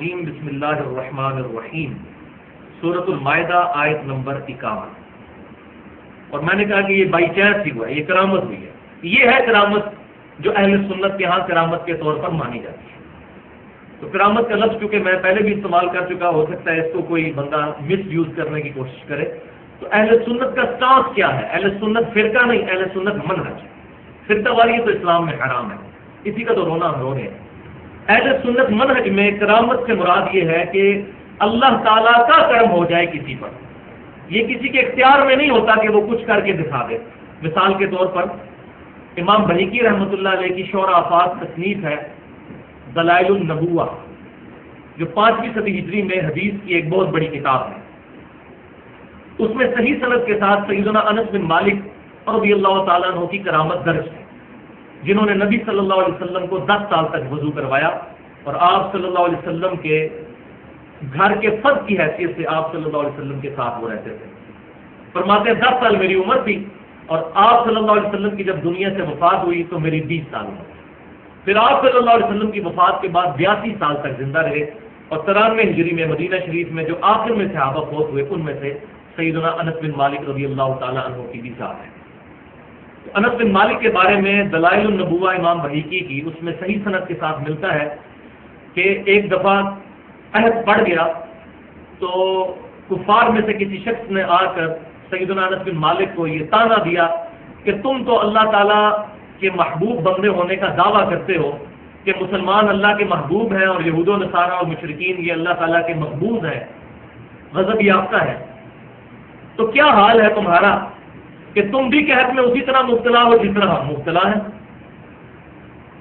الرجیم بسم اللہ الرحمن الرحیم سورۃ المائدہ آیت نمبر 51. اور میں نے کہا کہ یہ بائی چانس ہی ہوا ہے، یہ کرامت ہوئی ہے. یہ ہے کرامت جو اہل سنت کے ہاں کرامت کے طور پر مانی جاتی ہے. تو کرامت کا لفظ چونکہ میں پہلے بھی استعمال کر چکا، ہو سکتا ہے اس کو کوئی بندہ مس یوز کرنے کی کوشش کرے. تو اہل سنت کا سٹانس کیا ہے؟ اہل سنت فرقہ نہیں، اہل سنت منہج. فرقہ والی تو اسلام میں حرام ہے، اسی کا تو رونا ہم رو رہے ہیں. اہل سنت منہج میں کرامت سے مراد یہ ہے کہ اللہ تعالیٰ کا کرم ہو جائے کسی پر. یہ کسی کے اختیار میں نہیں ہوتا کہ وہ کچھ کر کے دکھا دے. مثال کے طور پر امام بحیقی رحمۃ اللہ علیہ کی شعراء آفاق تصنیف ہے دلائل النبوہ، جو 5ویں صدی ہجری میں حدیث کی ایک بہت بڑی کتاب ہے. اس میں صحیح سند کے ساتھ سیدنا انس بن مالک رضی اللہ تعالیٰ عنہ کی کرامت درج ہے، جنہوں نے نبی صلی اللہ علیہ وسلم کو 10 سال تک وضو کروایا اور آپ صلی اللہ علیہ وسلم کے گھر کے فرد کی حیثیت سے آپ صلی اللہ علیہ وسلم کے ساتھ وہ رہتے تھے. فرماتے ہیں 10 سال میری عمر تھی اور آپ صلی اللہ علیہ وسلم کی جب دنیا سے وفات ہوئی تو میری 20 سال عمر تھی. پھر آپ صلی اللہ علیہ وسلم کی وفات کے بعد 82 سال تک زندہ رہے اور 93 ہجری میں مدینہ شریف میں جو آخر میں صحابہ فوت ہوئے ان میں سے سیدنا انس بن مالک رضی اللہ تعالیٰ عنہ کی بھی ذات ہے. انس بن مالک کے بارے میں دلائل النبوہ امام بحیقی کی اس میں صحیح سند کے ساتھ ملتا ہے کہ ایک دفعہ عہد پڑ گیا تو کفار میں سے کسی شخص نے آ کر سیدنا انس بن مالک کو یہ طعنہ دیا کہ تم تو اللہ تعالیٰ کے محبوب بندے ہونے کا دعویٰ کرتے ہو کہ مسلمان اللہ کے محبوب ہیں اور یہود و نصارہ اور مشرکین یہ اللہ تعالیٰ کے مقبوض ہیں، غضب یافتہ ہے. تو کیا حال ہے تمہارا کہ تم بھی قحط میں اسی طرح مبتلا ہو جس طرح ہم مبتلا ہیں؟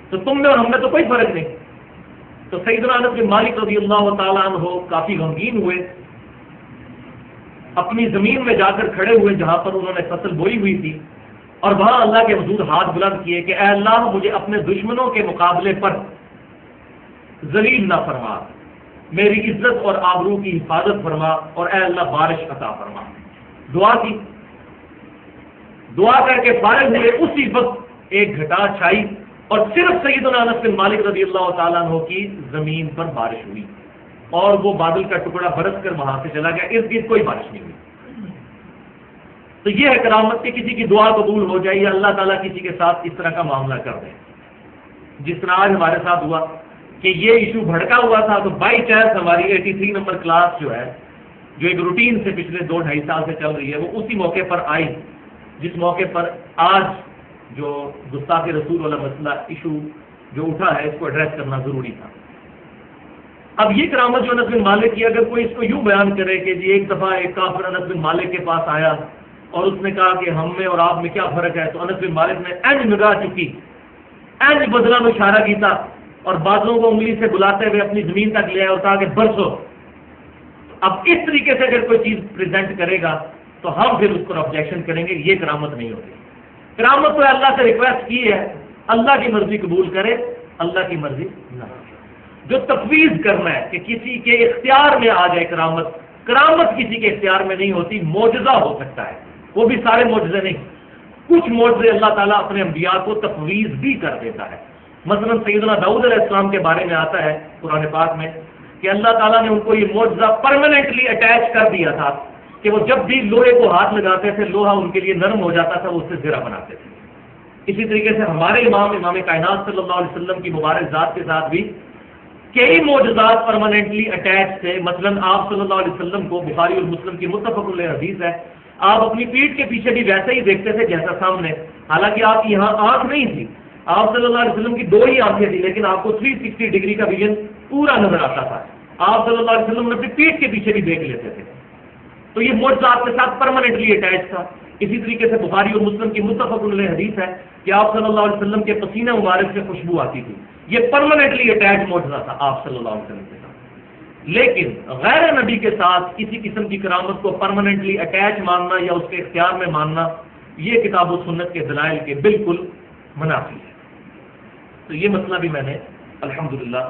تو تم میں اور ہم میں تو کوئی فرق نہیں. تو سیدنا انس بن مالک رضی اللہ تعالیٰ عنہ کافی غمگین ہوئے، اپنی زمین میں جا کر کھڑے ہوئے جہاں پر انہوں نے فصل بوئی ہوئی تھی، اور وہاں اللہ کے حضور ہاتھ بلند کیے کہ اے اللہ مجھے اپنے دشمنوں کے مقابلے پر ذلیل نہ فرما، میری عزت اور آبرو کی حفاظت فرما، اور اے اللہ بارش عطا فرما. دعا کی، دعا کر کے فارغ ہوئے اسی وقت ایک گھٹا چھائی اور صرف سیدنا انس بن مالک رضی اللہ تعالیٰ عنہ کی زمین پر بارش ہوئی اور وہ بادل کا ٹکڑا برس کر وہاں سے چلا گیا. ارد گرد کوئی بارش نہیں ہوئی. تو یہ ہے کرامت کہ کسی کی دعا قبول ہو جائے یا اللہ تعالیٰ کسی کے ساتھ اس طرح کا معاملہ کر دے. جس طرح آج ہمارے ساتھ ہوا کہ یہ ایشو بھڑکا ہوا تھا تو بائی چانس ہماری 83 نمبر کلاس جو ہے، جو ایک روٹین سے پچھلے 2-2.5 سال سے چل رہی ہے، وہ اسی موقع پر آئی جس موقع پر آج جو گستاخ رسول والا مسئلہ ایشو جو اٹھا ہے اس کو ایڈریس کرنا ضروری تھا. اب یہ کرامت جو انس بن مالک کی، اگر کوئی اس کو یوں بیان کرے کہ جی ایک دفعہ ایک کافر انس بن مالک کے پاس آیا اور اس نے کہا کہ ہم میں اور آپ میں کیا فرق ہے، تو انس بن مالک نے اینج نگاہ چکی، اینج بدلا میں اشارہ کیتا اور بادلوں کو انگلی سے بلاتے ہوئے اپنی زمین تک لے آیا اور کہا کہ برسو. اب اس طریقے سے اگر کوئی چیز پریزنٹ کرے گا تو ہم پھر اس پر آبجیکشن کریں گے. یہ کرامت نہیں ہوتی. کرامت تو اللہ سے ریکویسٹ کی ہے اللہ کی مرضی قبول کرے، اللہ کی مرضی نہ. جو تفویض کرنا ہے کہ کسی کے اختیار میں آ جائے کرامت، کرامت کسی کے اختیار میں نہیں ہوتی. معجزہ ہو سکتا ہے، وہ بھی سارے معجزے نہیں. کچھ معجزے اللہ تعالیٰ اپنے انبیاء کو تفویض بھی کر دیتا ہے. مثلا سیدنا داؤد علیہ السلام کے بارے میں آتا ہے قرآن پاک میں کہ اللہ تعالیٰ نے ان کو یہ معجزہ پرماننٹلی اٹیچ کر دیا تھا کہ وہ جب بھی لوہے کو ہاتھ لگاتے تھے لوہا ان کے لیے نرم ہو جاتا تھا، وہ اس سے زرہ بناتے تھے. اسی طریقے سے ہمارے امام کائنات صلی اللہ علیہ وسلم کی مبارک ذات کے ساتھ بھی کئی معجزات پرماننٹلی اٹیچ تھے. مثلا آپ صلی اللہ علیہ وسلم کو بخاری اور مسلم کی متفق علیہ حدیث ہے، آپ اپنی پیٹھ کے پیچھے بھی ویسے ہی دیکھتے تھے جیسا سامنے. حالانکہ آپ یہاں آنکھ نہیں تھی، آپ صلی اللہ علیہ وسلم کی 2 ہی آنکھیں تھی، لیکن آپ کو 360 ڈگری کا ویژن پورا نظر آتا تھا. آپ صلی اللہ علیہ وسلم اپنی پیٹھ کے پیچھے بھی دیکھ لیتے تھے. تو یہ معجزہ آپ کے ساتھ پرماننٹلی اٹیچ تھا. اسی طریقے سے بخاری اور مسلم کی متفق علیہ حدیث ہے کہ آپ صلی اللہ علیہ وسلم کے پسینہ مبارک سے خوشبو آتی تھی. یہ پرماننٹلی اٹیچ معجزہ تھا آپ صلی اللہ علیہ وسلم کے ساتھ. لیکن غیر نبی کے ساتھ کسی قسم کی کرامت کو پرماننٹلی اٹیچ ماننا یا اس کے اختیار میں ماننا، یہ کتاب و سنت کے دلائل کے بالکل منافی ہے. تو یہ مسئلہ بھی میں نے الحمدللہ